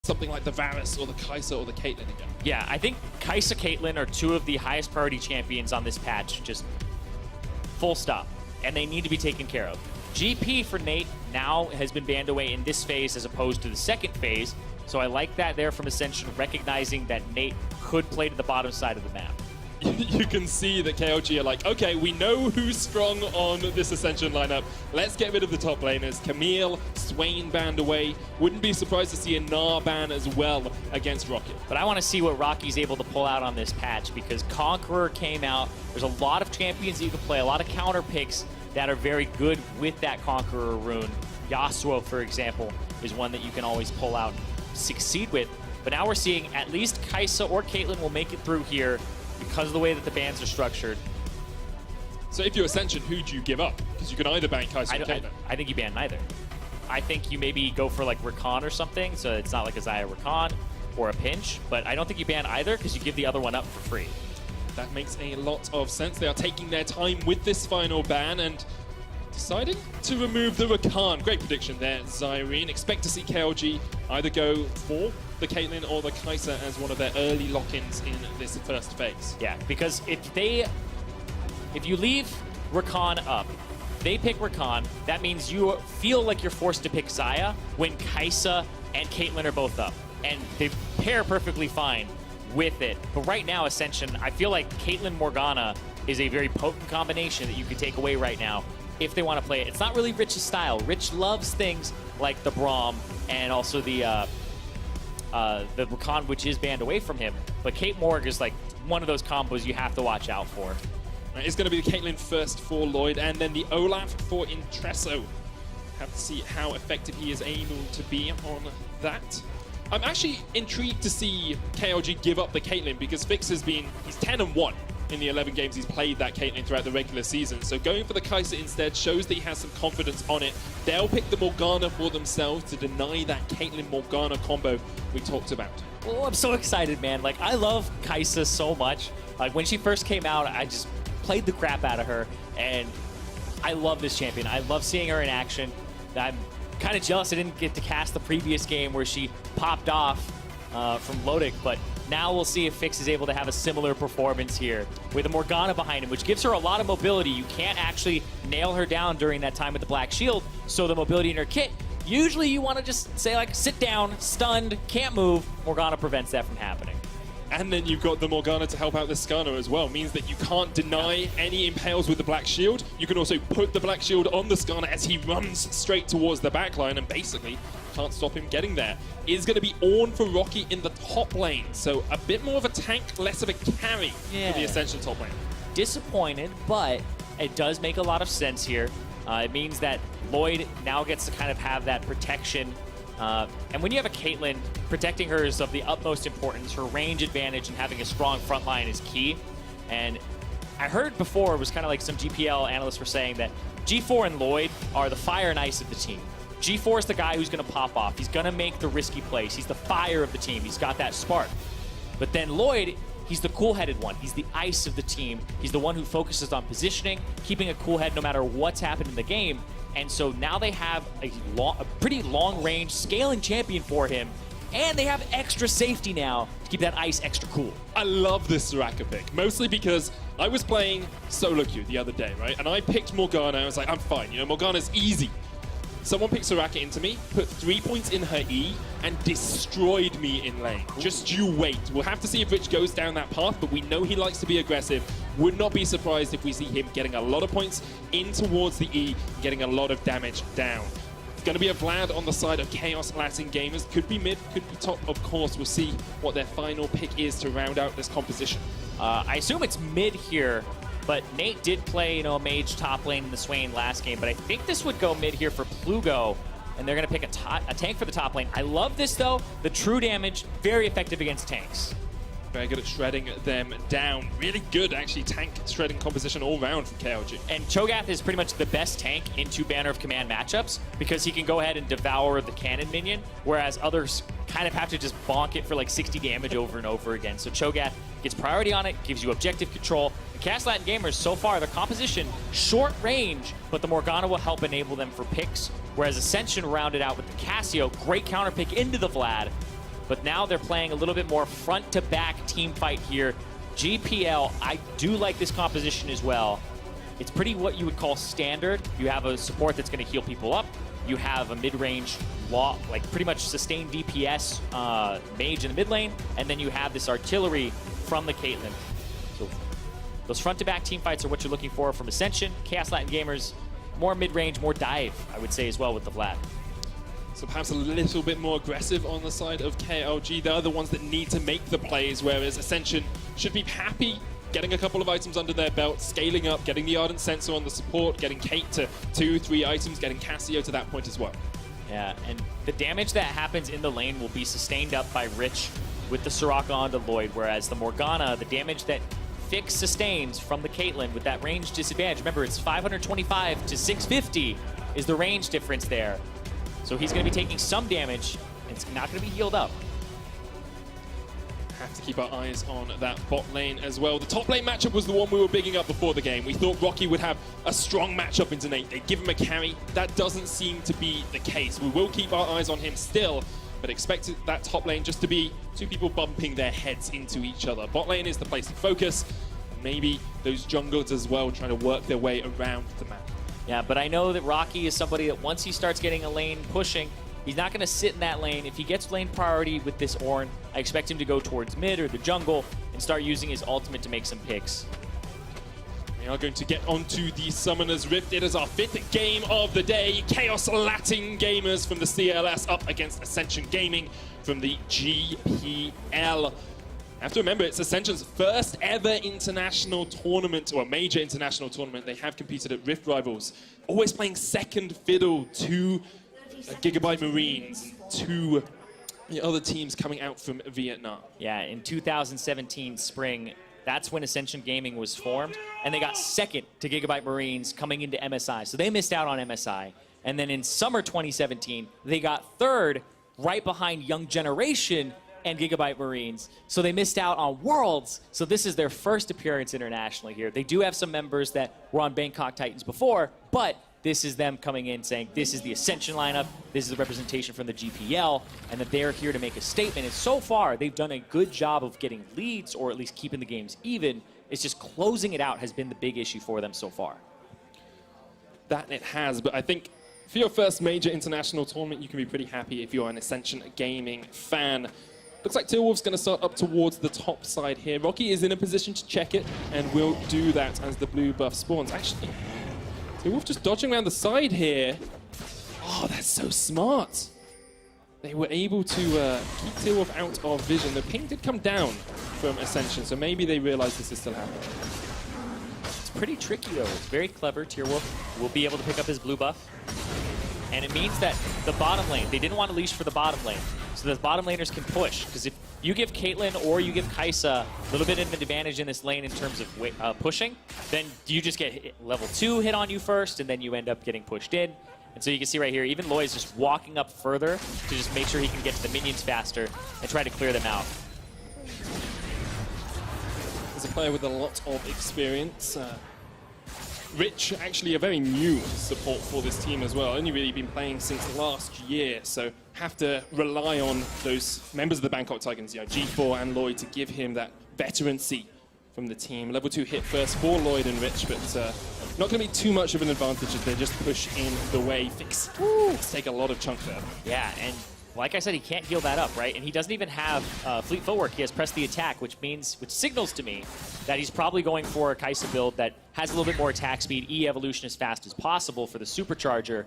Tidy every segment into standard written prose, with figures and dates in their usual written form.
something like the Varus or the Kai'Sa or the Caitlyn again. Yeah, I think Kai'Sa, Caitlyn are two of the highest priority champions on this patch, just full stop. And they need to be taken care of. GP for Nate now has been banned away in this phase as opposed to the second phase. So I like that there from Ascension, recognizing that Nate could play to the bottom side of the map. You can see that KLG are like, okay, we know who's strong on this Ascension lineup. Let's get rid of the top laners. Camille, Swain banned away. Wouldn't be surprised to see a Gnar ban as well against Rocket. But I want to see what Rocky's able to pull out on this patch, because Conqueror came out. There's a lot of champions you can play, a lot of counter picks that are very good with that Conqueror rune. Yasuo, for example, is one that you can always pull out and succeed with. But now we're seeing at least Kai'Sa or Caitlyn will make it through here because of the way that the bans are structured. So if you're Ascension, who do you give up? Because you can either ban Kai'Sa or Caitlyn. I think you ban neither. I think you maybe go for like Rakan or something, so it's not like a Xayah Rakan or a pinch, but I don't think you ban either because you give the other one up for free. That makes a lot of sense. They are taking their time with this final ban and deciding to remove the Rakan. Great prediction there, Zyrene. Expect to see KLG either go for the Caitlyn or the Kai'Sa as one of their early lock-ins in this first phase. Yeah, because if you leave Rakan up, they pick Rakan, that means you feel like you're forced to pick Xayah when Kai'Sa and Caitlyn are both up. And they pair perfectly fine with it. But right now, Ascension, I feel like Caitlyn Morgana is a very potent combination that you could take away right now if they want to play it. It's not really Rich's style. Rich loves things like the Braum and also the Rakan, which is banned away from him. But Kate Morg is like one of those combos you have to watch out for. It's going to be the Caitlyn first for Lloyd, and then the Olaf for Intresso. Have to see how effective he is able to be on that. I'm actually intrigued to see KLG give up the Caitlyn, because Fix has been, he's 10-1 in the 11 games he's played that Caitlyn throughout the regular season. So going for the Kai'Sa instead shows that he has some confidence on it. They'll pick the Morgana for themselves to deny that Caitlyn-Morgana combo we talked about. Oh, I'm so excited, man. Like, I love Kai'Sa so much. Like, when she first came out, I just played the crap out of her, and I love this champion. I love seeing her in action. I'm kind of jealous I didn't get to cast the previous game where she popped off from Lodic, but now we'll see if Fix is able to have a similar performance here with a Morgana behind him, which gives her a lot of mobility. You can't actually nail her down during that time with the Black Shield, so the mobility in her kit, usually you want to just say, like, sit down, stunned, can't move. Morgana prevents that from happening. And then you've got the Morgana to help out the Skarner as well. Means that you can't deny any impales with the Black Shield. You can also put the Black Shield on the Skarner as he runs straight towards the backline and basically can't stop him getting there. Is going to be Ornn for Rocky in the top lane. So a bit more of a tank, less of a carry for the Ascension top lane. Disappointed, but it does make a lot of sense here. It means that Lloyd now gets to kind of have that protection. And when you have a Caitlyn, protecting her is of the utmost importance. Her range advantage and having a strong front line is key. And I heard before, it was kind of like some GPL analysts were saying that G4 and Lloyd are the fire and ice of the team. G4 is the guy who's going to pop off. He's going to make the risky plays. He's the fire of the team. He's got that spark. But then Lloyd, he's the cool-headed one. He's the ice of the team. He's the one who focuses on positioning, keeping a cool head no matter what's happened in the game. And so now they have a pretty long-range scaling champion for him, and they have extra safety now to keep that ice extra cool. I love this Soraka pick, mostly because I was playing solo queue the other day, right? And I picked Morgana. I was like, I'm fine. You know, Morgana's easy. Someone picked Soraka into me, put 3 points in her E, and destroyed me in lane. Just you wait. We'll have to see if Rich goes down that path, but we know he likes to be aggressive. Would not be surprised if we see him getting a lot of points in towards the E, getting a lot of damage down. It's going to be a Vlad on the side of Chaos Latin Gamers. Could be mid, could be top, of course. We'll see what their final pick is to round out this composition. I assume it's mid here. But Nate did play, a mage top lane in the Swain last game, but I think this would go mid here for Plugo, and they're going to pick a tank for the top lane. I love this, though. The true damage, very effective against tanks. Very good at shredding them down. Really good, actually, tank shredding composition all round from KLG. And Cho'Gath is pretty much the best tank in 2 Banner of Command matchups because he can go ahead and devour the cannon minion, whereas others kind of have to just bonk it for like 60 damage over and over again. So Cho'Gath gets priority on it, gives you objective control. The Chaos Latin Gamers, so far, their composition, short range, but the Morgana will help enable them for picks, whereas Ascension rounded out with the Cassio, great counter pick into the Vlad. but now they're playing a little bit more front-to-back team fight here. GPL, I do like this composition as well. It's pretty what you would call standard. You have a support that's going to heal people up. You have a mid-range, like pretty much sustained DPS mage in the mid lane, and then you have this artillery from the Caitlyn. So those front-to-back team fights are what you're looking for from Ascension. Chaos Latin Gamers, more mid-range, more dive, I would say as well with the Vlad. So perhaps a little bit more aggressive on the side of KLG. They're the ones that need to make the plays, whereas Ascension should be happy getting a couple of items under their belt, scaling up, getting the Ardent Sensor on the support, getting Kate to 2-3 items, getting Cassio to that point as well. Yeah, and the damage that happens in the lane will be sustained up by Rich with the Soraka onto Lloyd, whereas the Morgana, the damage that Fix sustains from the Caitlyn with that range disadvantage. Remember, it's 525 to 650 is the range difference there. So he's going to be taking some damage, and it's not going to be healed up. Have to keep our eyes on that bot lane as well. The top lane matchup was the one we were bigging up before the game. We thought Rocky would have a strong matchup into Nate. They'd give him a carry. That doesn't seem to be the case. We will keep our eyes on him still, but expect that top lane just to be two people bumping their heads into each other. Bot lane is the place to focus. Maybe those junglers as well trying to work their way around the map. Yeah, but I know that Rocky is somebody that once he starts getting a lane pushing, he's not going to sit in that lane. If he gets lane priority with this Ornn, I expect him to go towards mid or the jungle and start using his ultimate to make some picks. We are going to get onto the Summoner's Rift. It is our 5th game of the day. Chaos Latin Gamers from the CLS up against Ascension Gaming from the GPL. I have to remember, it's Ascension's first ever international tournament, or a major international tournament. They have competed at Rift Rivals, always playing second fiddle to Gigabyte Marines, to the other teams coming out from Vietnam. Yeah, in 2017 spring, that's when Ascension Gaming was formed, and they got second to Gigabyte Marines coming into MSI. So they missed out on MSI. And then in summer 2017, they got third right behind Young Generation and Gigabyte Marines. So they missed out on Worlds. So this is their first appearance internationally here. They do have some members that were on Bangkok Titans before, but this is them coming in saying this is the Ascension lineup, this is the representation from the GPL, and that they're here to make a statement. And so far, they've done a good job of getting leads, or at least keeping the games even. It's just closing it out has been the big issue for them so far. That it has, but I think for your first major international tournament, you can be pretty happy if you're an Ascension Gaming fan. Looks like Tilwolf's going to start up towards the top side here. Rocky is in a position to check it, and will do that as the blue buff spawns. Actually, Tilwolf just dodging around the side here. Oh, that's so smart. They were able to keep Tilwolf out of vision. The ping did come down from Ascension, so maybe they realized this is still happening. It's pretty tricky, though. It's very clever. Tilwolf will be able to pick up his blue buff. And it means that the bottom lane, they didn't want to leash for the bottom lane. So the bottom laners can push. Because if you give Caitlyn or you give Kai'Sa a little bit of an advantage in this lane in terms of pushing, then you just get level 2 hit on you first, and then you end up getting pushed in. And so you can see right here, even Lloyd's just walking up further to just make sure he can get to the minions faster and try to clear them out. As a player with a lot of experience, Rich, actually a very new support for this team as well. Only really been playing since last year, so have to rely on those members of the Bangkok Titans, G4 and Lloyd, to give him that veterancy from the team. Level 2 hit first for Lloyd and Rich, but not going to be too much of an advantage if they just push in the way. Fix take a lot of chunk there. Yeah, and like I said, he can't heal that up, right? And he doesn't even have fleet footwork. He has press the attack, which signals to me that he's probably going for a Kai'Sa build that has a little bit more attack speed, E-evolution as fast as possible for the supercharger.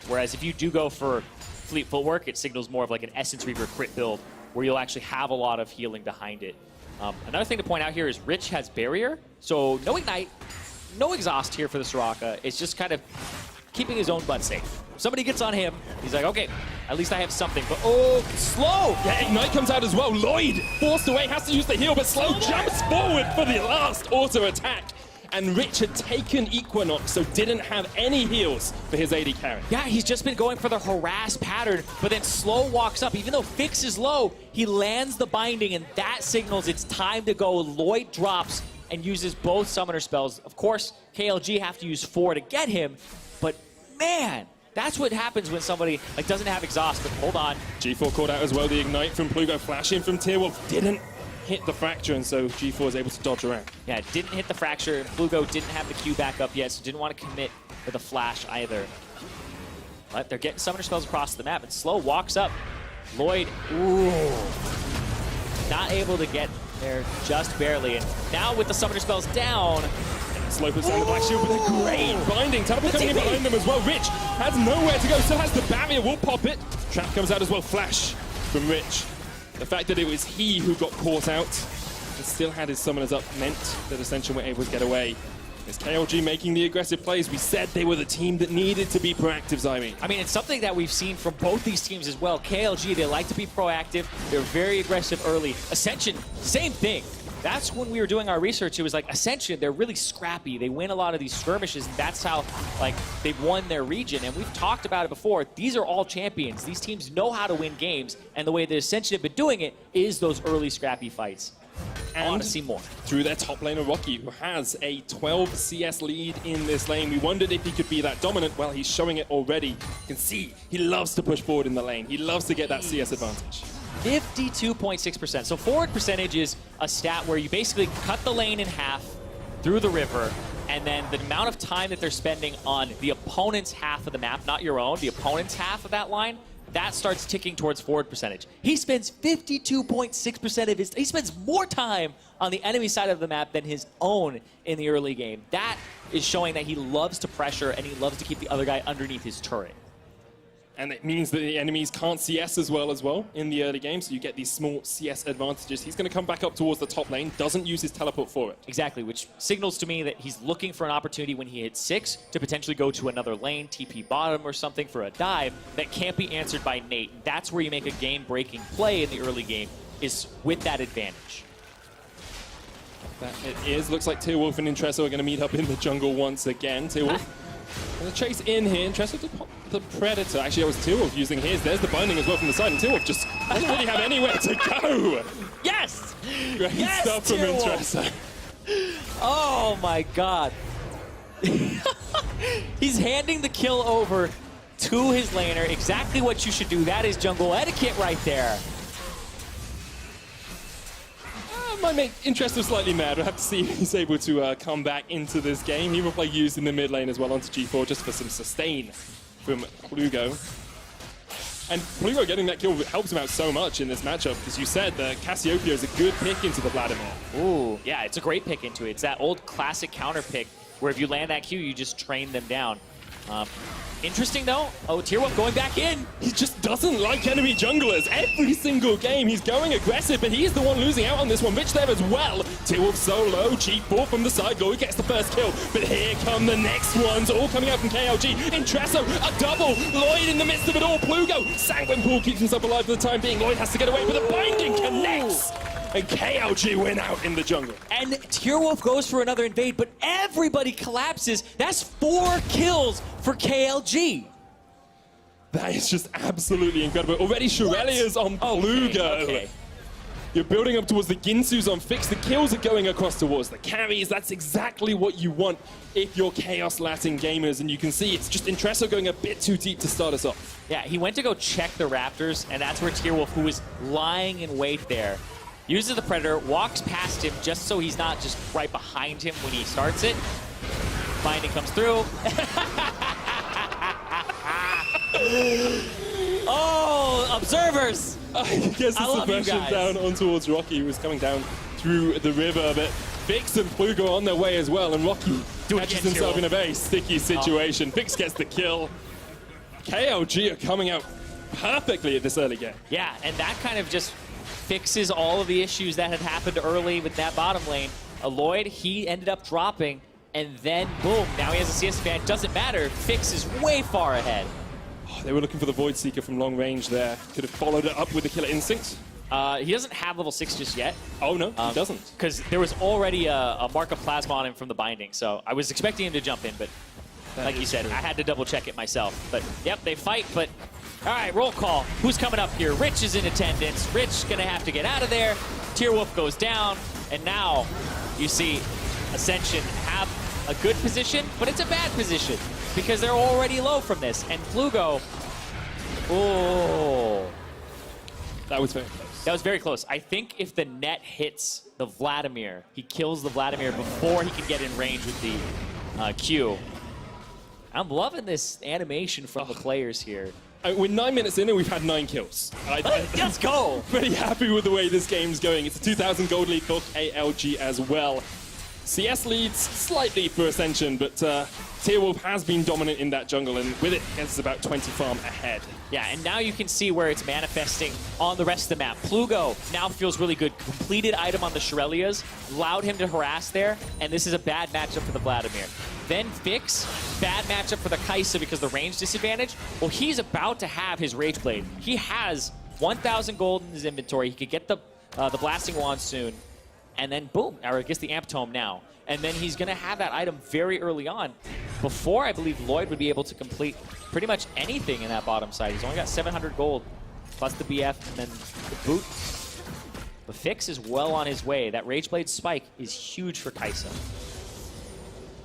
Whereas if you do go for fleet footwork, it signals more of like an Essence Reaver crit build where you'll actually have a lot of healing behind it. Another thing to point out here is Rich has barrier, so no ignite, no exhaust here for the Soraka. It's just kind of keeping his own butt safe. If somebody gets on him, he's like, okay, at least I have something. But oh, slow! Yeah, ignite comes out as well. Lloyd forced away, has to use the heal, but Slow jumps forward for the last auto attack. And Rich had taken Equinox, so didn't have any heals for his AD carry. Yeah, he's just been going for the harass pattern, but then Slow walks up. Even though Fix is low, he lands the binding, and that signals it's time to go. Lloyd drops and uses both summoner spells. Of course, KLG have to use 4 to get him, but man, That's what happens when somebody like doesn't have exhaust. But hold on. G4 caught out as well. The ignite from Plugo, flashing from Tearwolf didn't hit the fracture, and so G4 was able to dodge around. Yeah, didn't hit the fracture. Plugo didn't have the Q back up yet, so didn't want to commit with a flash either. But they're getting summoner spells across the map, and Slow walks up. Lloyd, ooh, not able to get there just barely. And now with the summoner spells down, Slow puts down the Black Shield with a great binding. Teleport coming in behind them as well. Rich has nowhere to go, still has the barrier, will pop it. Trap comes out as well, flash from Rich. The fact that it was he who got caught out and still had his summoners up meant that Ascension were able to get away. Is KLG making the aggressive plays? We said they were the team that needed to be proactive, Zyme. I mean, it's something that we've seen from both these teams as well. KLG, they like to be proactive. They're very aggressive early. Ascension, same thing. That's when we were doing our research. It was like Ascension, they're really scrappy. They win a lot of these skirmishes, and that's how like they've won their region. And we've talked about it before. These are all champions. These teams know how to win games, and the way that Ascension have been doing it is those early scrappy fights. I want to see more. Through their top laner, Rocky, who has a 12 CS lead in this lane. We wondered if he could be that dominant. Well, he's showing it already. You can see he loves to push forward in the lane. He loves to get that CS advantage. 52.6%. So forward percentage is a stat where you basically cut the lane in half through the river, and then the amount of time that they're spending on the opponent's half of the map, not your own, the opponent's half of that line, that starts ticking towards forward percentage. He spends 52.6% of his, he spends more time on the enemy side of the map than his own in the early game. That is showing that he loves to pressure and he loves to keep the other guy underneath his turret. And it means that the enemies can't CS as well in the early game, so you get these small CS advantages. He's going to come back up towards the top lane, doesn't use his teleport for it. Exactly, which signals to me that he's looking for an opportunity when he hits 6 to potentially go to another lane, TP bottom or something for a dive that can't be answered by Nate. That's where you make a game-breaking play in the early game, is with that advantage. That it is. Looks like Tearwolf and Intresso are going to meet up in the jungle once again. Tearwolf going to chase in here. Intresso to pop the Predator. Actually, that was Tearwolf using his. There's the binding as well from the side, and Tearwolf just doesn't really have anywhere to go. Yes! Great yes, stuff from Tearwolf. Intresso. Oh my god. He's handing the kill over to his laner. Exactly what you should do. That is jungle etiquette right there. Might make Intresso slightly mad. We'll have to see if he's able to come back into this game. He will play used in the mid lane as well onto G4 just for some sustain from Plugo. And Plugo getting that kill helps him out so much in this matchup. As you said, the Cassiopeia is a good pick into the Vladimir. Ooh, yeah, it's a great pick into it. It's that old classic counter pick where if you land that Q, you just train them down. Interesting though. Oh, Tearwolf going back in. He just doesn't like enemy junglers. Every single game he's going aggressive, but he's the one losing out on this one. Rich there as well. Tearwolf solo, G4 from the side. Lloyd gets the first kill, but here come the next ones, all coming out from KLG. Intresso, a double. Lloyd in the midst of it all. Plugo, Sanguine Pool keeps himself alive for the time being. Lloyd has to get away, but the binding connects. And KLG win out in the jungle. And Tearwolf goes for another invade, but everybody collapses. That's 4 kills for KLG. That is just absolutely incredible. Already Shurelia's on Plugo. Okay. You're building up towards the Ginsu's on Fix. The kills are going across towards the carries. That's exactly what you want if you're Chaos Latin gamers. And you can see it's just Intresso going a bit too deep to start us off. Yeah, he went to go check the Raptors, and that's where Tearwolf, who was lying in wait there, uses the Predator, walks past him just so he's not just right behind him when he starts it. Binding comes through. Oh, observers! I guess the suppression down on towards Rocky, who was coming down through the river, but Fix and Plugo on their way as well, and Rocky catches himself in a very sticky situation. Fix gets the kill. KLG are coming out perfectly at this early game. Yeah, and that kind of just fixes all of the issues that had happened early with that bottom lane. Lloyd, he ended up dropping, and then boom, now he has a CS advantage. Doesn't matter, Fix is way far ahead. Oh, they were looking for the Void Seeker from long range there. Could have followed it up with the Killer Instinct. He doesn't have level 6 just yet. Oh no, he doesn't. Because there was already a Mark of Plasma on him from the binding, so I was expecting him to jump in, but like you said, I had to double check it myself. But yep, they fight, but all right, roll call. Who's coming up here? Rich is in attendance. Rich gonna have to get out of there. Tearwolf goes down, and now you see Ascension have a good position, but it's a bad position. because they're already low from this. And Plugo, oh. That was very close. That was very close. I think if the net hits the Vladimir, he kills the Vladimir before he can get in range with the Q. I'm loving this animation from the players here. We're 9 minutes in and we've had 9 kills. Let's go! Pretty happy with the way this game's going. It's a 2,000 gold lead for KLG as well. CS leads slightly for Ascension, but Tearwolf has been dominant in that jungle, and with it, it's about 20 farm ahead. Yeah, and now you can see where it's manifesting on the rest of the map. Plugo now feels really good. Completed item on the Shurelias, allowed him to harass there, and this is a bad matchup for the Vladimir. Then Fix, bad matchup for the Kaisa because the range disadvantage. Well, he's about to have his Rage Blade. He has 1,000 gold in his inventory. He could get the Blasting Wand soon. And then boom, or I guess the Amp Tome now. And then he's going to have that item very early on. Before, I believe Lloyd would be able to complete pretty much anything in that bottom side. He's only got 700 gold, plus the BF, and then the boot. The Fix is well on his way. That Rage Blade spike is huge for Kaisa.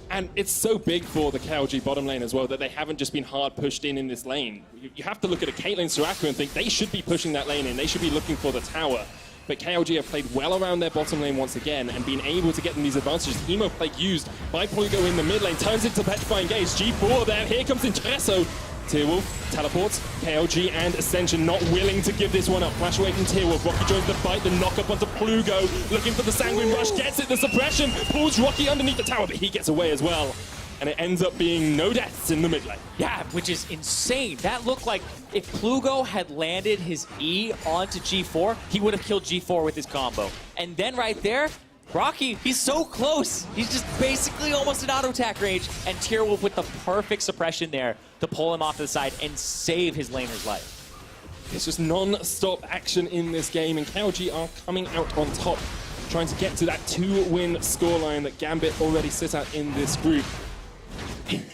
And it's so big for the KLG bottom lane as well that they haven't just been hard pushed in this lane. You have to look at a Caitlyn Soraka and think they should be pushing that lane in. They should be looking for the tower. But KLG have played well around their bottom lane once again and been able to get them these advantages. Emo Plague used by Plugo in the mid lane, turns into Petrifying Gaze. G4 there, here comes Intereso. Tearwolf teleports, KLG and Ascension not willing to give this one up. Flash away from Tearwolf, Rocky joins the fight, the knock up onto Plugo, looking for the Sanguine Rush, gets it, the suppression, pulls Rocky underneath the tower, but he gets away as well. And it ends up being no deaths in the mid lane. Yeah, which is insane. That looked like if Plugo had landed his E onto G4, he would have killed G4 with his combo. And then right there, Rocky, he's so close. He's just basically almost in auto attack range. And Tearwolf with the perfect suppression there to pull him off to the side and save his laner's life. It's just non-stop action in this game, and KLG are coming out on top, trying to get to that 2-win scoreline that Gambit already sit at in this group.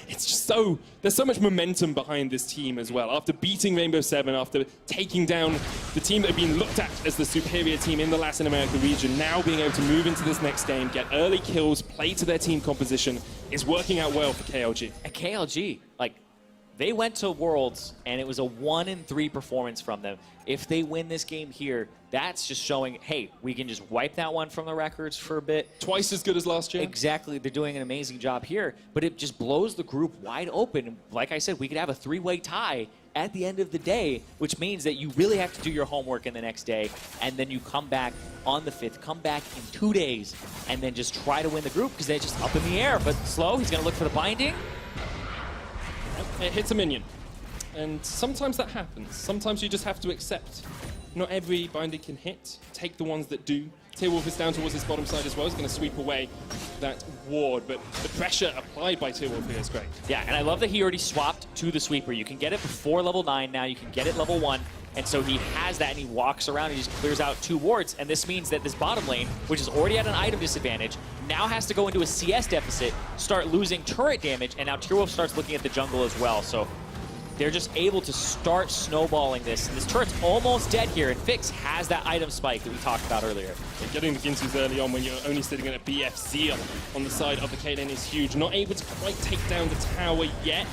It's just so, there's so much momentum behind this team as well. After beating Rainbow Seven, after taking down the team that had been looked at as the superior team in the Latin America region, now being able to move into this next game, get early kills, play to their team composition, is working out well for KLG. And KLG, like, they went to Worlds, and it was a 1-3 performance from them. If they win this game here, that's just showing, hey, we can just wipe that one from the records for a bit. Twice as good as last year. Exactly. They're doing an amazing job here, but it just blows the group wide open. And like I said, we could have a 3-way tie at the end of the day, which means that you really have to do your homework in the next day, and then you come back on the 5th, come back in 2 days, and then just try to win the group because they're just up in the air. But Slow, he's going to look for the binding. It hits a minion, and sometimes that happens. Sometimes you just have to accept. Not every binding can hit. Take the ones that do. Tearwolf is down towards his bottom side as well. He's going to sweep away that ward, but the pressure applied by Tearwolf here is great. Yeah, and I love that he already swapped to the sweeper. You can get it before level 9 now. You can get it level 1. And so he has that, and he walks around and he just clears out 2 wards. And this means that this bottom lane, which is already at an item disadvantage, now has to go into a CS deficit, start losing turret damage, and now Tearwolf starts looking at the jungle as well. So they're just able to start snowballing this. And this turret's almost dead here, and Fix has that item spike that we talked about earlier. Yeah, getting the Ginsus early on when you're only sitting at a BF seal on the side of the Caitlyn is huge. Not able to quite take down the tower yet,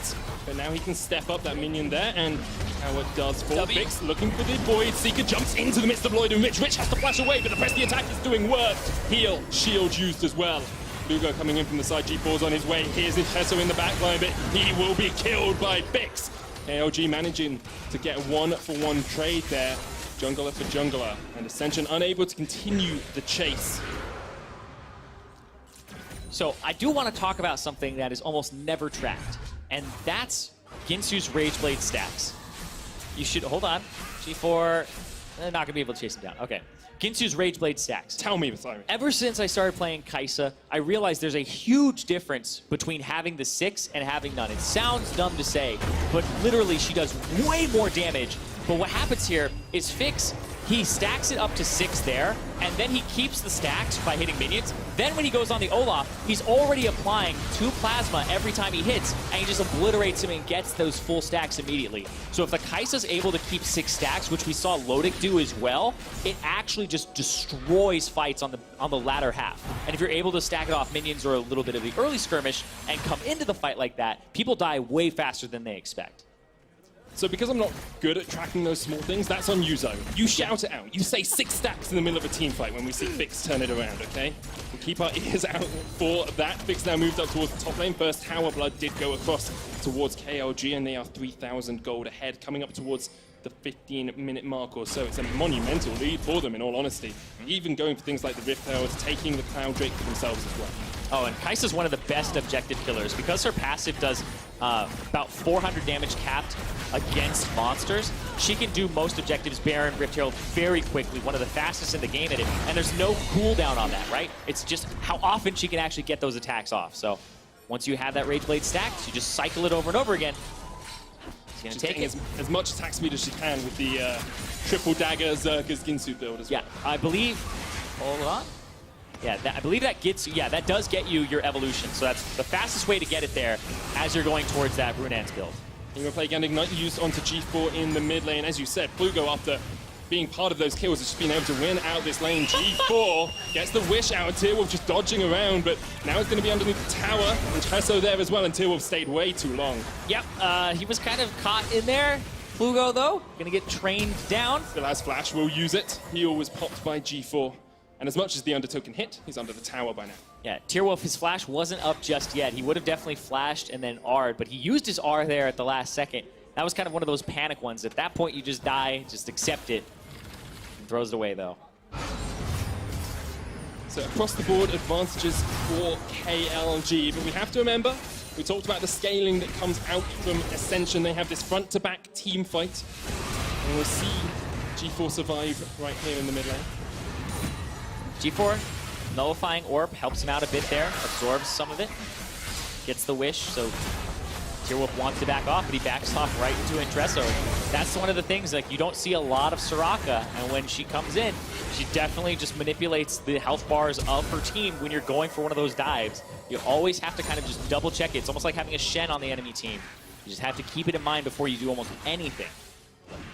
but now he can step up that minion there, and tower does fall. Fix looking for the Void Seeker, jumps into the midst of Lloyd and Rich. Rich has to flash away, but the press the attack is doing work. Heal, shield used as well. Lugo coming in from the side, G4's on his way. Here's Intereso in the backline, but he will be killed by Fix. KLG managing to get a 1-for-1 trade there. Jungler for jungler, and Ascension unable to continue the chase. So I do want to talk about something that is almost never tracked, and that's Ginsu's Rage Blade stacks. You should, hold on, G4, not going to be able to chase him down. Okay, Ginsu's Rage Blade stacks. Tell me, Simon. Ever since I started playing Kaisa, I realized there's a huge difference between having the 6 and having none. It sounds dumb to say, but literally she does way more damage. But what happens here is Fix he stacks it up to 6 there, and then he keeps the stacks by hitting minions. Then when he goes on the Olaf, he's already applying 2 plasma every time he hits, and he just obliterates him and gets those full stacks immediately. So if the Kai'Sa's able to keep 6 stacks, which we saw Lodic do as well, it actually just destroys fights on the latter half. And if you're able to stack it off minions or a little bit of the early skirmish and come into the fight like that, people die way faster than they expect. So because I'm not good at tracking those small things, that's on you, Zo. You shout it out. You say 6 stacks in the middle of a team fight when we see Fix turn it around, okay? We'll keep our ears out for that. Fix now moved up towards the top lane. First Tower Blood did go across towards KLG, and they are 3,000 gold ahead, coming up towards the 15-minute mark or so. It's a monumental lead for them, in all honesty. Even going for things like the Rift Towers, taking the Cloud Drake for themselves as well. Oh, and Kai'Sa's one of the best objective killers. Because her passive does about 400 damage capped against monsters, she can do most objectives, Baron, Rift Herald, very quickly, one of the fastest in the game at it. And there's no cooldown on that, right? It's just how often she can actually get those attacks off. So once you have that Rage Blade stacked, you just cycle it over and over again. She's taking as much attack speed as she can with the triple dagger Zerka's Ginsu build as well. Yeah, I believe, hold on. Yeah, I believe that gets you, yeah, that does get you your evolution. So that's the fastest way to get it there as you're going towards that Runaan's build. You're going to play again, Ignite used onto G4 in the mid lane. As you said, Plugo, after being part of those kills, has just been able to win out this lane. G4 gets the wish out of Tearwolf, just dodging around, but now it's going to be underneath the tower, and Treso there as well, and Tearwolf stayed way too long. Yep, he was kind of caught in there. Plugo, though, going to get trained down. Still has Flash, will use it. Heal was popped by G4. And as much as the Undertow can hit, he's under the tower by now. Yeah, Tearwolf, his flash wasn't up just yet. He would have definitely flashed and then R'd, but he used his R there at the last second. That was kind of one of those panic ones. At that point, you just die, just accept it. And throws it away, though. So across the board, advantages for KLG. But we have to remember, we talked about the scaling that comes out from Ascension. They have this front-to-back team fight. And we'll see G4 survive right here in the mid lane. G4, nullifying orb, helps him out a bit there, absorbs some of it, gets the wish, so Tearwolf wants to back off, but he backs off right into Intresso. That's one of the things, like, you don't see a lot of Soraka, and when she comes in, she definitely just manipulates the health bars of her team when you're going for one of those dives. You always have to kind of just double check it. It's almost like having a Shen on the enemy team. You just have to keep it in mind before you do almost anything.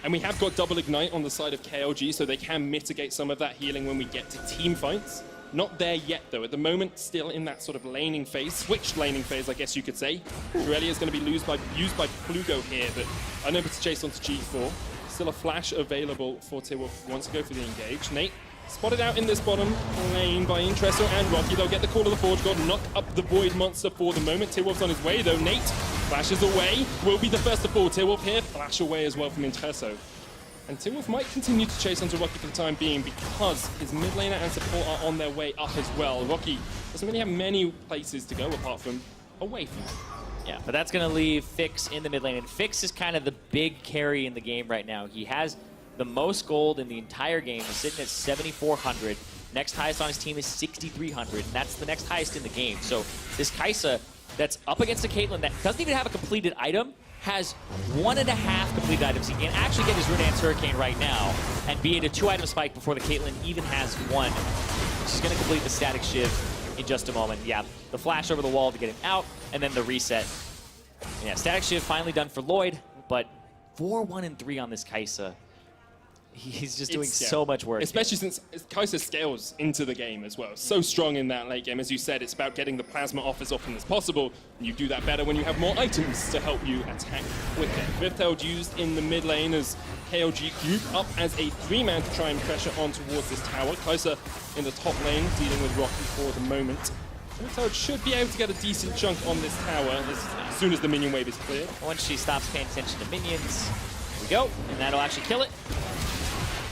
And we have got double ignite on the side of KLG, so they can mitigate some of that healing when we get to team fights. Not there yet, though. At the moment, still in that sort of laning phase, switched laning phase, I guess you could say. Aurelia is going to be used by Plugo here, but unable to chase onto G4. Still a flash available for Tearwolf, wants to go for the engage. Nate spotted out in this bottom lane by Intresso and Rocky. They'll get the Call of the Forge God, knock up the Void Monster for the moment. Tearwolf's on his way, though. Nate flashes away, will be the first to fall. Tearwolf here, flash away as well from Intresso. And Tearwolf might continue to chase onto Rocky for the time being because his mid laner and support are on their way up as well. Rocky doesn't really have many places to go apart from away from him. Yeah, but that's going to leave Fix in the mid lane. And Fix is kind of the big carry in the game right now. He has the most gold in the entire game. He's sitting at 7,400. Next highest on his team is 6,300, and that's the next highest in the game. So this Kai'Sa that's up against a Caitlyn that doesn't even have a completed item has 1.5 completed items. He can actually get his Runaan's Hurricane right now and be at a 2-item spike before the Caitlyn even has one. She's going to complete the Static Shiv in just a moment. Yeah, the flash over the wall to get him out, and then the reset. Yeah, Static Shiv finally done for Lloyd, but 4, 1, and 3 on this Kai'Sa. He's just doing so much work. Especially since Kai'Sa scales into the game as well. So strong in that late game. As you said, it's about getting the plasma off as often as possible. And you do that better when you have more items to help you attack quicker. Rift Herald used in the mid lane as KLG group up as a 3-man to try and pressure on towards this tower. Kai'Sa in the top lane, dealing with Rocky for the moment. Rift Herald should be able to get a decent chunk on this tower as soon as the minion wave is cleared. Once she stops paying attention to minions, here we go, and that'll actually kill it.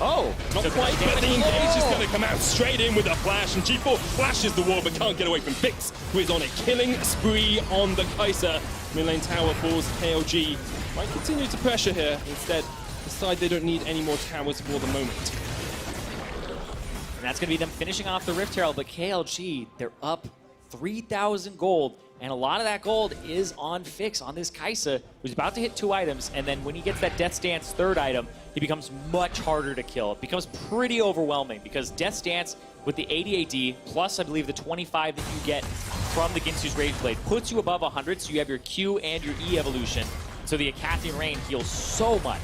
Oh, not quite, but the engage is going to come out straight in with a flash, and G4 flashes the wall but can't get away from Fix, who is on a killing spree on the Kai'Sa. Mid lane tower falls. KLG might continue to pressure here. Instead, decide they don't need any more towers for the moment. And that's going to be them finishing off the Rift Herald, but KLG, they're up 3,000 gold. And a lot of that gold is on Fix, on this Kai'Sa, who's about to hit 2 items. And then when he gets that Death's Dance 3rd item, he becomes much harder to kill. It becomes pretty overwhelming because Death's Dance with the 80 AD, plus I believe the 25 that you get from the Ginsu's Rage Blade, puts you above 100, so you have your Q and your E evolution. So the Acathian Rain heals so much.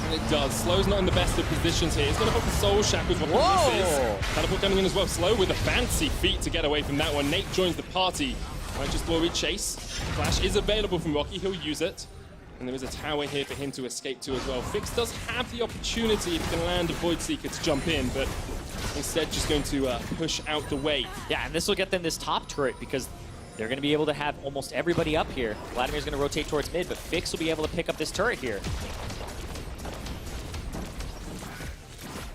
And it does. Slow's not in the best of positions here. He's going to hook the Soul Shackles. What this is. Teleport coming in as well. Slow with a fancy feat to get away from that one. Nate joins the party. Righteous Glory chase. Flash is available from Rocky. He'll use it. And there is a tower here for him to escape to as well. Fix does have the opportunity if he can land a Void Seeker to jump in, but instead just going to push out the way. Yeah, and this will get them this top turret because they're going to be able to have almost everybody up here. Vladimir's going to rotate towards mid, but Fix will be able to pick up this turret here.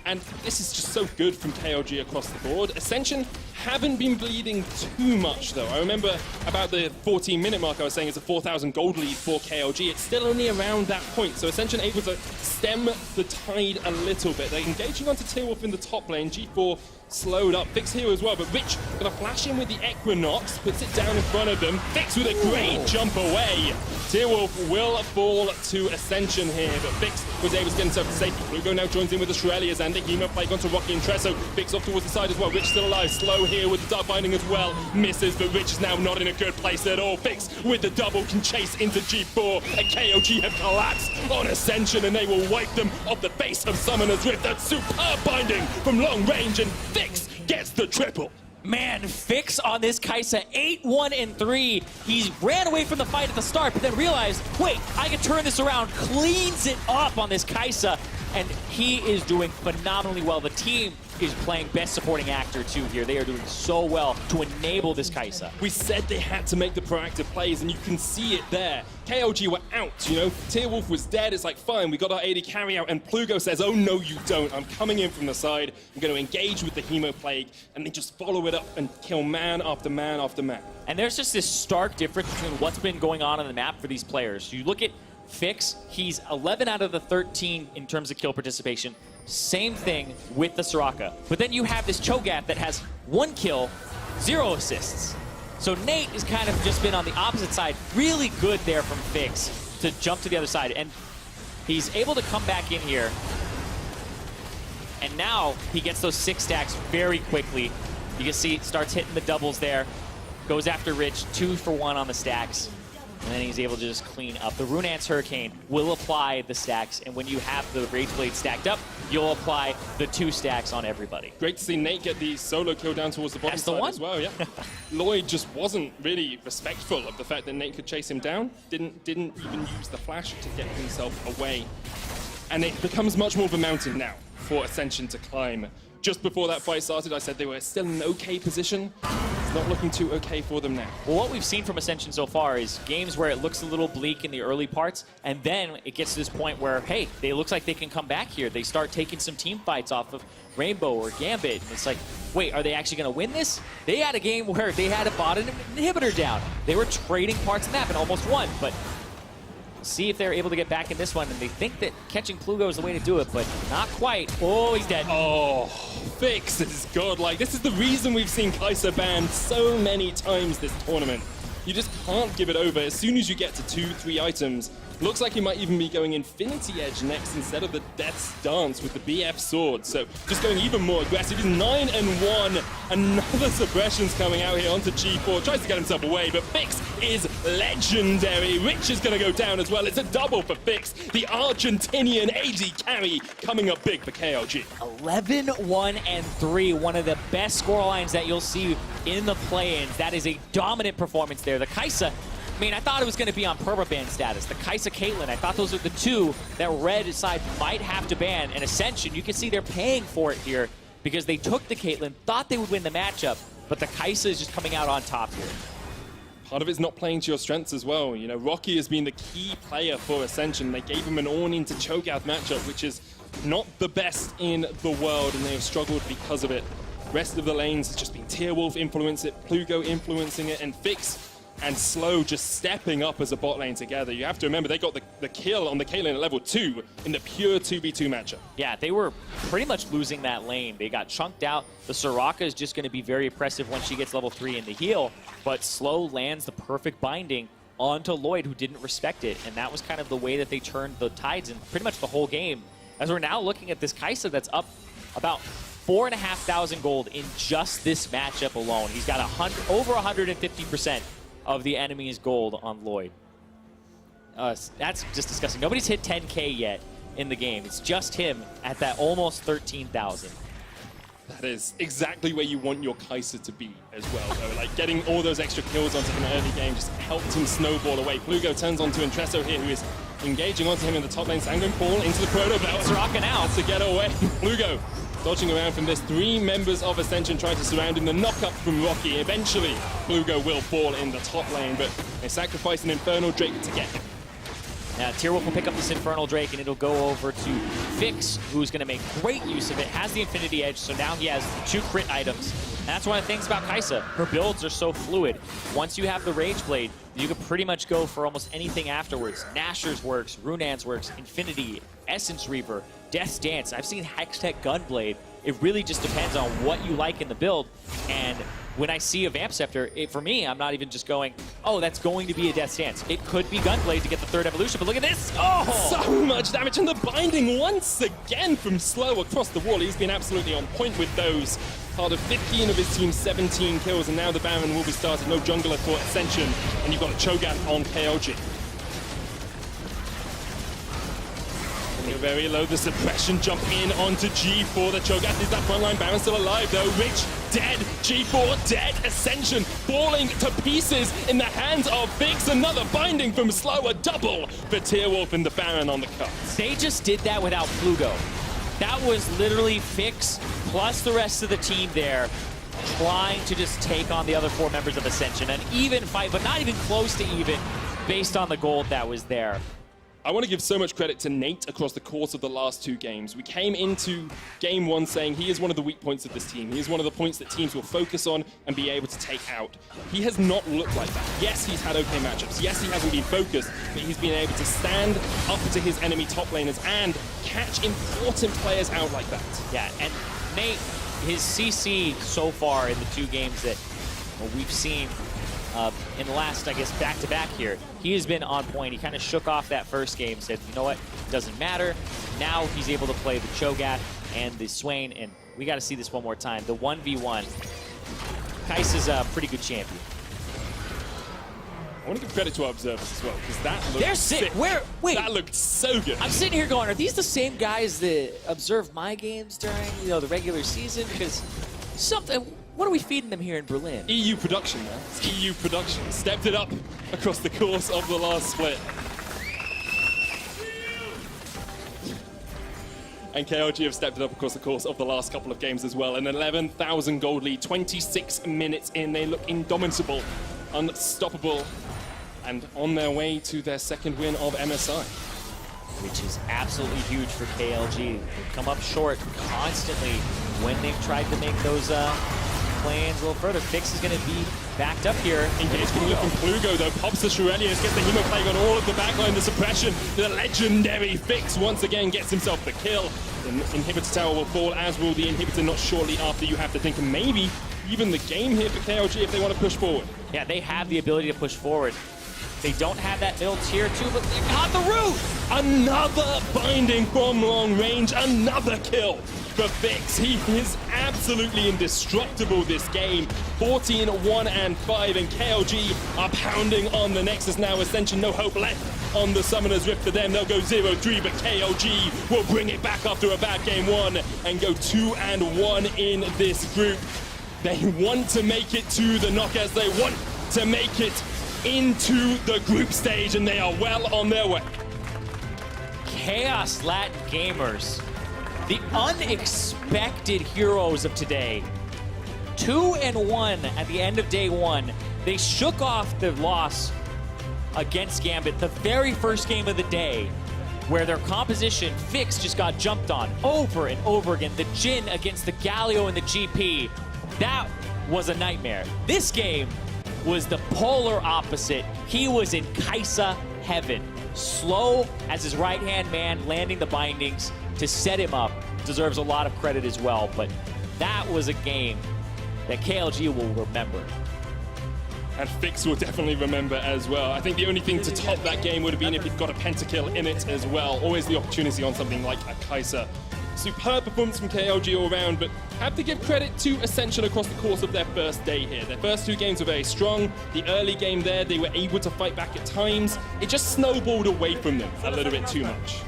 And this is just so good from KLG across the board. Ascension haven't been bleeding too much, though. I remember about the 14-minute mark I was saying it's a 4,000 gold lead for KLG. It's still only around that point. So Ascension able to stem the tide a little bit. They're engaging onto Tearwolf in the top lane. G4 slowed up. Fix here as well, but Rich gonna flash in with the Equinox, puts it down in front of them. Fix with a great jump away. Tearwolf will fall to Ascension here, but Fix was able to get himself to safety. Plugo now joins in with the Shurelias and the Hemo Plague onto Rocky and Tresso. Fix off towards the side as well. Rich still alive. Slow here with the Dark Binding as well. Misses, but Rich is now not in a good place at all. Fix with the double can chase into G4, and KLG have collapsed on Ascension, and they will wipe them off the face of Summoner's Rift. That superb binding from long range, and Fix gets the triple. Man, Fix on this Kai'Sa, 8-1-3. He ran away from the fight at the start, but then realized, wait, I can turn this around, cleans it up on this Kai'Sa, and he is doing phenomenally well. The team is playing best supporting actor too here. They are doing so well to enable this Kai'Sa. We said they had to make the proactive plays, and you can see it there. KLG were out, you know. Tearwolf was dead. It's like, fine, we got our AD carry out, and Plugo says, oh no you don't. I'm coming in from the side. I'm going to engage with the Hemo Plague, and they just follow it up and kill man after man after man. And there's just this stark difference between what's been going on the map for these players. You look at Fix, he's 11 out of the 13 in terms of kill participation. Same thing with the Soraka. But then you have this Cho'Gath that has 1 kill, 0 assists. So Nate has kind of just been on the opposite side. Really good there from Fix to jump to the other side. And he's able to come back in here. And now he gets those 6 stacks very quickly. You can see starts hitting the doubles there. Goes after Rich, 2 for 1 on the stacks. And then he's able to just clean up. The Runeance Hurricane will apply the stacks, and when you have the Rage Blade stacked up, you'll apply the 2 stacks on everybody. Great to see Nate get the solo kill down towards the bottom side as well, yeah. Lloyd just wasn't really respectful of the fact that Nate could chase him down. Didn't even use the flash to get himself away. And it becomes much more of a mountain now for Ascension to climb. Just before that fight started, I said they were still in an okay position. It's not looking too okay for them now. Well, what we've seen from Ascension so far is games where it looks a little bleak in the early parts, and then it gets to this point where, hey, it looks like they can come back here. They start taking some team fights off of Rainbow or Gambit, and it's like, wait, are they actually going to win this? They had a game where they had a bot inhibitor down. They were trading parts of the map and almost won, but see if they're able to get back in this one, and they think that catching Plugo is the way to do it, but not quite. Oh, he's dead. Oh, Fix is godlike. This is the reason we've seen Kai'Sa banned so many times this tournament. You just can't give it over. As soon as you get to 2-3 items, looks like he might even be going Infinity Edge next instead of the Death's Dance with the BF sword. So just going even more aggressive. He's 9-1. Another suppression's coming out here onto G4. Tries to get himself away, but Fix is legendary. Rich is going to go down as well. It's a double for Fix. The Argentinian AD carry coming up big for KLG. 11-1-3, one of the best scorelines that you'll see in the play-ins. That is a dominant performance there. The Kai'Sa, I mean, I thought it was going to be on permaban status. The Kai'Sa Caitlyn, I thought those are the 2 that Red side might have to ban. And Ascension, you can see they're paying for it here because they took the Caitlyn, thought they would win the matchup, but the Kai'Sa is just coming out on top here. Part of it's not playing to your strengths as well. You know, Rocky has been the key player for Ascension. They gave him an Ornn into Cho'Gath matchup, which is not the best in the world, and they have struggled because of it. Rest of the lanes has just been Tearwolf influencing it, Plugo influencing it, and Fix and Slow just stepping up as a bot lane together. You have to remember they got the kill on the Caitlyn at level 2 in the pure 2v2 matchup. Yeah, they were pretty much losing that lane. They got chunked out. The Soraka is just going to be very oppressive once she gets level 3 in the heal, but Slow lands the perfect binding onto Lloyd, who didn't respect it, and that was kind of the way that they turned the tides in pretty much the whole game. as we're now looking at this Kaisa that's up about 4,500 gold in just this matchup alone. He's got over 150% of the enemy's gold on Lloyd. That's just disgusting. Nobody's hit 10K yet in the game. It's just him at that almost 13,000. That is exactly where you want your Kaisa to be as well, though. Like, getting all those extra kills onto him early game just helped him snowball away. Plugo turns onto Intresso here, who is engaging onto him in the top lane. Sanguine Fall into the Proto Belt. It's rocking out. To get away. Plugo dodging around from this. 3 members of Ascension trying to surround him. The knock-up from Rocky. Eventually, Plugo will fall in the top lane, but they sacrifice an Infernal Drake to get him. Now, Tierwolf will pick up this Infernal Drake, and it'll go over to Fix, who's going to make great use of it. Has the Infinity Edge, so now he has 2 crit items. And that's one of the things about Kaisa. Her builds are so fluid. Once you have the Rage Blade, you can pretty much go for almost anything afterwards. Nashor's works, Runan's works, Infinity, Essence Reaper, Death's Dance. I've seen Hextech Gunblade. It really just depends on what you like in the build. And when I see a Vamp Scepter, for me, I'm not even just going, oh, that's going to be a Death's Dance. It could be Gunblade to get the 3rd evolution, but look at this! Oh! So much damage, and the binding once again from Slow across the wall. He's been absolutely on point with those. Part of 15 of his team's 17 kills, and now the Baron will be started. No jungler for Ascension, and you've got a Cho'Gath on KLG. Very low, the suppression jump in onto G4. The Cho'Gath is that frontline Baron still alive though. Rich dead, G4 dead, Ascension falling to pieces in the hands of Fix. Another binding from Slow, a double for Tierwolf and the Baron on the cut. They just did that without Plugo. That was literally Fix plus the rest of the team there trying to just take on the other 4 members of Ascension. An even fight, but not even close to even based on the gold that was there. I want to give so much credit to Nate across the course of the last 2 games. We came into game 1 saying he is one of the weak points of this team. He is one of the points that teams will focus on and be able to take out. He has not looked like that. Yes, he's had okay matchups. Yes, he hasn't been focused, but he's been able to stand up to his enemy top laners and catch important players out like that. Yeah, and Nate, his CC so far in the 2 games that we've seen in the last, I guess, back-to-back here, he has been on point. He kind of shook off that first game, said, you know what, it doesn't matter. Now he's able to play the Cho'Gath and the Swain, and we got to see this one more time. The 1v1, Kaisa's a pretty good champion. I want to give credit to our observers as well, because that looked They're sick. Wait. That looked so good. I'm sitting here going, are these the same guys that observe my games during, the regular season? Because what are we feeding them here in Berlin? EU production, man. It's EU production. Stepped it up across the course of the last split. And KLG have stepped it up across the course of the last couple of games as well. An 11,000 gold lead, 26 minutes in. They look indomitable, unstoppable, and on their way to their 2nd win of MSI. Which is absolutely huge for KLG. They've come up short constantly when they've tried to make those plans a little further. Fix is going to be backed up here. Engagement from Plugo though, pops the Shurelius, gets the Hemoplague on all of the backline, the suppression. The legendary Fix once again gets himself the kill. The Inhibitor Tower will fall, as will the Inhibitor not shortly after. You have to think maybe even the game here for KLG if they want to push forward. Yeah, they have the ability to push forward. They don't have that middle tier 2, but they got the root! Another binding from long range, another kill for Fix. He is absolutely indestructible this game. 14, 1, and 5, and KLG are pounding on the Nexus now. Ascension, no hope left on the Summoner's Rift for them. They'll go 0-3, but KLG will bring it back after a bad game 1 and go 2-1 in this group. They want to make it to the knockouts. They want to make it into the group stage, and they are well on their way. Chaos Latin Gamers, the unexpected heroes of today. 2-1 at the end of day 1. They shook off the loss against Gambit, the very first game of the day, where their composition, Fix, just got jumped on over and over again. The Jhin against the Galio and the GP. That was a nightmare. This game was the polar opposite. He was in Kaisa heaven. Slow as his right-hand man, landing the bindings to set him up. Deserves a lot of credit as well, but that was a game that KLG will remember. And Fix will definitely remember as well. I think the only thing to top that game would have been if he'd got a pentakill in it as well. Always the opportunity on something like a Kai'Sa. Superb performance from KLG all round, but have to give credit to Ascension across the course of their first day here. Their first 2 games were very strong. The early game there, they were able to fight back at times. It just snowballed away from them a little bit too much.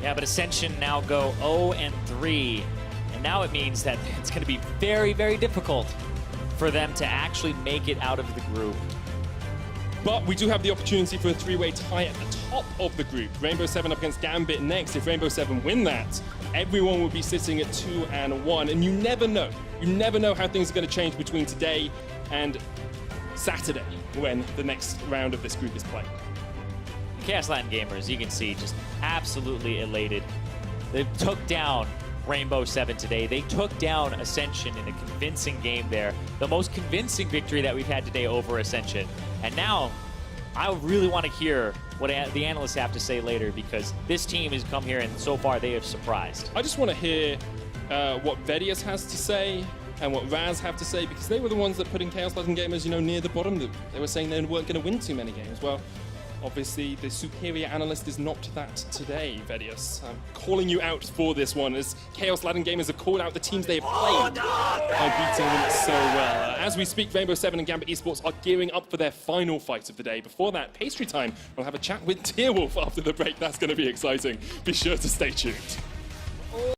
Yeah, but Ascension now go 0-3, and now it means that it's going to be very, very difficult for them to actually make it out of the group. But we do have the opportunity for a 3-way tie at the top of the group. Rainbow 7 up against Gambit next. If Rainbow 7 win that, everyone will be sitting at 2-1. And you never know. You never know how things are going to change between today and Saturday when the next round of this group is played. Chaos Latin Gamers, you can see, just absolutely elated. They took down Rainbow 7 today. They took down Ascension in a convincing game there. The most convincing victory that we've had today over Ascension. And now, I really want to hear what the analysts have to say later, because this team has come here and so far they have surprised. I just want to hear what Vedius has to say and what Raz have to say, because they were the ones that put in Chaos Latin Gamers, near the bottom. They were saying they weren't going to win too many games. Well, obviously, the superior analyst is not that today, Vedius. I'm calling you out for this one, as Chaos Latin Gamers have called out the teams they have played by beating them so well. As we speak, Rainbow 7 and Gambit Esports are gearing up for their final fight of the day. Before that, Pastry Time. We'll have a chat with Tearwolf after the break. That's going to be exciting. Be sure to stay tuned.